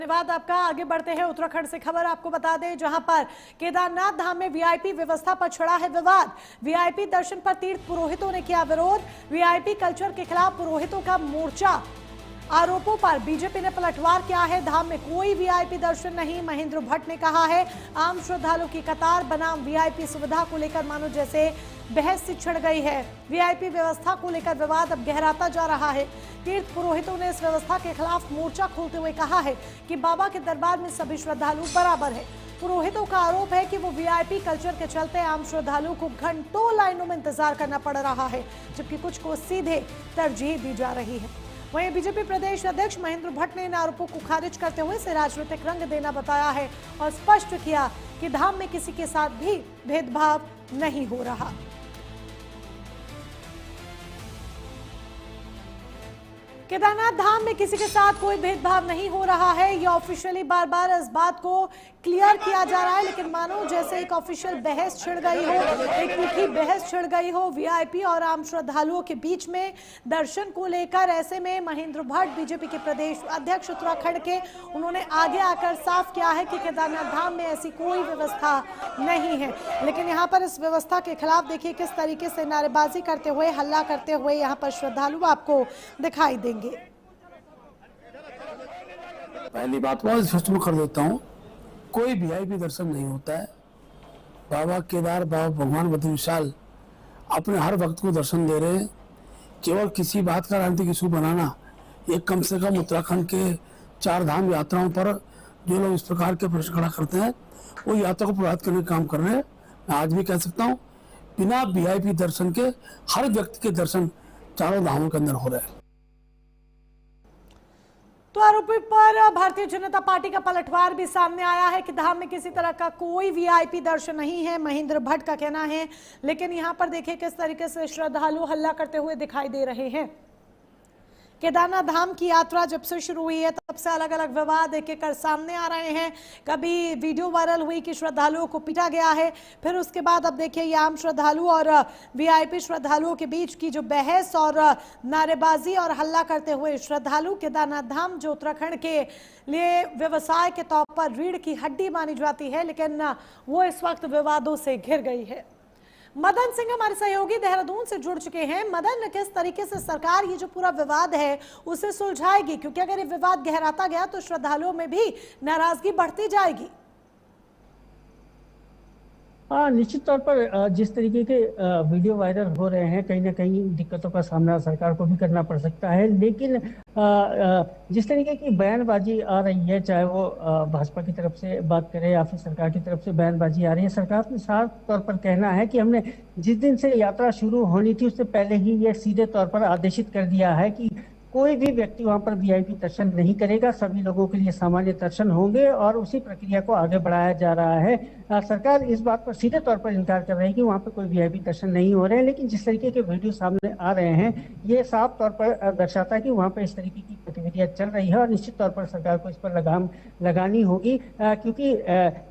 धन्यवाद आपका। आगे बढ़ते हैं, उत्तराखंड से खबर आपको बता दें, जहां पर केदारनाथ धाम में वीआईपी व्यवस्था पर छिड़ा है विवाद। वीआईपी दर्शन पर तीर्थ पुरोहितों ने किया विरोध। वीआईपी कल्चर के खिलाफ पुरोहितों का मोर्चा। आरोपों पर बीजेपी ने पलटवार किया है। धाम में कोई वीआईपी दर्शन नहीं, महेंद्र भट्ट ने कहा है। आम श्रद्धालु की कतार बनाम वीआईपी सुविधा को लेकर मानो जैसे बहस सी छिड़ गई है। वीआईपी व्यवस्था को लेकर विवाद अब गहराता जा रहा है। तीर्थ पुरोहितों ने इस व्यवस्था के खिलाफ मोर्चा खोलते हुए कहा है कि बाबा के दरबार में सभी श्रद्धालु बराबर है। पुरोहितों का आरोप है कि वो वीआईपी कल्चर के चलते आम श्रद्धालुओं को घंटों लाइनों में इंतजार करना पड़ रहा है, जबकि कुछ को सीधे तरजीह दी जा रही है। वहीं बीजेपी प्रदेश अध्यक्ष महेंद्र भट्ट ने इन आरोपों को खारिज करते हुए इसे राजनीतिक रंग देना बताया है और स्पष्ट किया कि धाम में किसी के साथ भी भेदभाव नहीं हो रहा। केदारनाथ धाम में किसी के साथ कोई भेदभाव नहीं हो रहा है। ये ऑफिशियली बार बार इस बात को क्लियर किया जा रहा है, लेकिन मानो जैसे एक ऑफिशियल बहस छिड़ गई हो, एक मीठी बहस छिड़ गई हो वीआईपी और आम श्रद्धालुओं के बीच में दर्शन को लेकर। ऐसे में महेंद्र भट्ट बीजेपी के प्रदेश अध्यक्ष उत्तराखंड के, उन्होंने आगे आकर साफ किया है कि केदारनाथ धाम में ऐसी कोई व्यवस्था नहीं है। लेकिन यहाँ पर इस व्यवस्था के खिलाफ देखिए किस तरीके से नारेबाजी करते हुए, हल्ला करते हुए यहाँ पर श्रद्धालु आपको दिखाई देंगे। पहली बात बहुत स्पष्ट कर देता हूँ, कोई वीआईपी दर्शन नहीं होता है। बाबा केदार, बाबा भगवान बद्री विशाल अपने हर भक्त को दर्शन दे रहे हैं। केवल किसी बात का राजनीतिक इशू बनाना, ये कम से कम उत्तराखंड के 4 धाम यात्राओं पर जो लोग इस प्रकार के प्रश्न खड़ा करते हैं, वो यात्रा को प्रभावित करने का काम कर रहे हैं। मैं आज भी कह सकता हूँ, बिना वीआईपी दर्शन के हर व्यक्ति के दर्शन चारों धामों के अंदर हो रहे हैं। तो आरोपी पर भारतीय जनता पार्टी का पलटवार भी सामने आया है कि धाम में किसी तरह का कोई वीआईपी दर्शन नहीं है, महेंद्र भट्ट का कहना है। लेकिन यहां पर देखिए किस तरीके से श्रद्धालु हल्ला करते हुए दिखाई दे रहे हैं। केदारनाथ धाम की यात्रा जब से शुरू हुई है तब से अलग अलग विवाद एक एक कर सामने आ रहे हैं। कभी वीडियो वायरल हुई कि श्रद्धालुओं को पीटा गया है, फिर उसके बाद अब देखिए ये आम श्रद्धालु और वीआईपी श्रद्धालुओं के बीच की जो बहस और नारेबाजी और हल्ला करते हुए श्रद्धालु। केदारनाथ धाम जो उत्तराखंड के लिए व्यवसाय के तौर पर रीढ़ की हड्डी मानी जाती है, लेकिन वो इस वक्त विवादों से घिर गई है। मदन सिंह हमारे सहयोगी देहरादून से जुड़ चुके हैं। मदन, किस तरीके से सरकार ये जो पूरा विवाद है उसे सुलझाएगी, क्योंकि अगर ये विवाद गहराता गया तो श्रद्धालुओं में भी नाराजगी बढ़ती जाएगी। हाँ, निश्चित तौर पर जिस तरीके के वीडियो वायरल हो रहे हैं, कहीं ना कहीं दिक्कतों का सामना सरकार को भी करना पड़ सकता है। लेकिन जिस तरीके की बयानबाजी आ रही है, चाहे वो भाजपा की तरफ से बात करें या फिर सरकार की तरफ से बयानबाजी आ रही है, सरकार ने साफ तौर पर कहना है कि हमने जिस दिन से यात्रा शुरू होनी थी उससे पहले ही ये सीधे तौर पर आदेशित कर दिया है कि कोई भी व्यक्ति वहां पर वीआईपी दर्शन नहीं करेगा, सभी लोगों के लिए सामान्य दर्शन होंगे और उसी प्रक्रिया को आगे बढ़ाया जा रहा है। सरकार इस बात पर सीधे तौर पर इनकार कर रही है कि वहां पर कोई वीआईपी दर्शन नहीं हो रहे हैं। लेकिन जिस तरीके के वीडियो सामने आ रहे हैं, ये साफ तौर पर दर्शाता है कि वहां पर इस तरीके की गतिविधियां चल रही है और निश्चित तौर पर सरकार को इस पर लगाम लगानी होगी, क्योंकि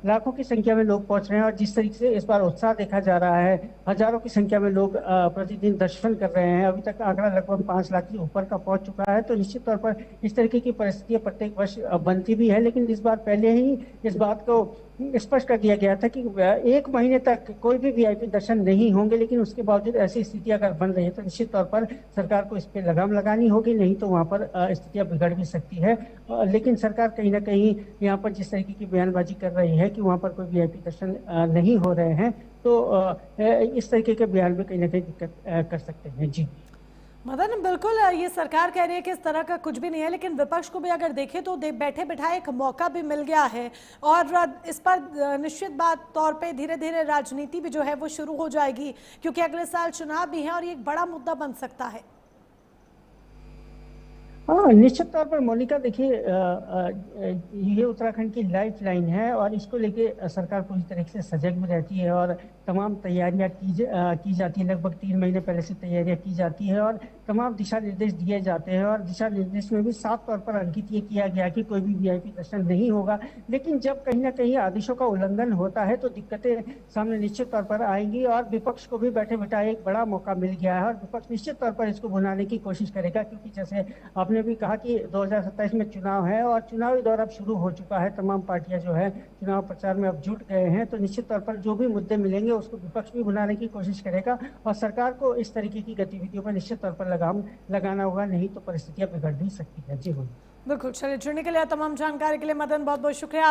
लाखों की संख्या में लोग पहुंच रहे हैं और जिस तरीके से इस बार उत्साह देखा जा रहा है, हजारों की संख्या में लोग प्रतिदिन दर्शन कर रहे हैं। अभी तक आंकड़ा लगभग 5 लाख के ऊपर का पहुंच चुका है। तो निश्चित तौर पर इस तरीके की परिस्थितियां प्रत्येक वर्ष बनती भी है, लेकिन इस बार पहले ही इस बात को स्पष्ट कर दिया गया था कि 1 महीने तक कोई भी वीआईपी दर्शन नहीं होंगे। लेकिन उसके बावजूद ऐसी स्थितियां अगर बन रही है तो निश्चित तौर पर सरकार को इस पर लगाम लगानी होगी, नहीं तो वहां पर स्थितियां बिगड़ भी सकती है। लेकिन सरकार कहीं ना कहीं यहाँ पर जिस तरीके की बयानबाजी कर रही है कि वहां पर कोई वीआईपी दर्शन नहीं हो रहे हैं, तो इस तरीके के बयान में कहीं ना कहीं दिक्कत कर सकते हैं। जी मदन, बिल्कुल ये सरकार कह रही है कि इस तरह का कुछ भी नहीं है, लेकिन विपक्ष को भी अगर देखें तो बैठे बैठाए एक मौका भी मिल गया है और इस पर निश्चित बात तौर पे धीरे धीरे राजनीति भी जो है वो शुरू हो जाएगी, क्योंकि अगले साल चुनाव भी है और ये एक बड़ा मुद्दा बन सकता है। हाँ, निश्चित तौर पर मोनिका, देखिए ये उत्तराखंड की लाइफ लाइन है और इसको लेके सरकार पूरी तरीके से सजग में रहती है और तमाम तैयारियां की जाती है। लगभग 3 महीने पहले से तैयारियां की जाती है और तमाम दिशा निर्देश दिए जाते हैं और दिशा निर्देश में भी साफ तौर पर अंकित ये किया गया कि कोई भी वीआईपी दर्शन नहीं होगा। लेकिन जब कहीं ना कहीं आदेशों का उल्लंघन होता है तो दिक्कतें सामने निश्चित तौर पर आएंगी और विपक्ष को भी बैठे बिठाए एक बड़ा मौका मिल गया है और विपक्ष निश्चित तौर पर इसको भुनाने की कोशिश करेगा, क्योंकि जैसे आपने भी कहा कि 2027 में चुनाव है और चुनावी दौर अब शुरू हो चुका है। तमाम पार्टियां जो है चुनाव प्रचार में अब जुट गए हैं, तो निश्चित तौर पर जो भी मुद्दे मिलेंगे उसको विपक्ष भी भुनाने की कोशिश करेगा और सरकार को इस तरीके की गतिविधियों पर निश्चित तौर पर लगाम लगाना होगा, नहीं तो परिस्थितियां बिगड़ भी सकती है। जी बोलिए। बिल्कुल, चलिए जुड़ने के लिए, तमाम जानकारी के लिए मदन बहुत बहुत शुक्रिया।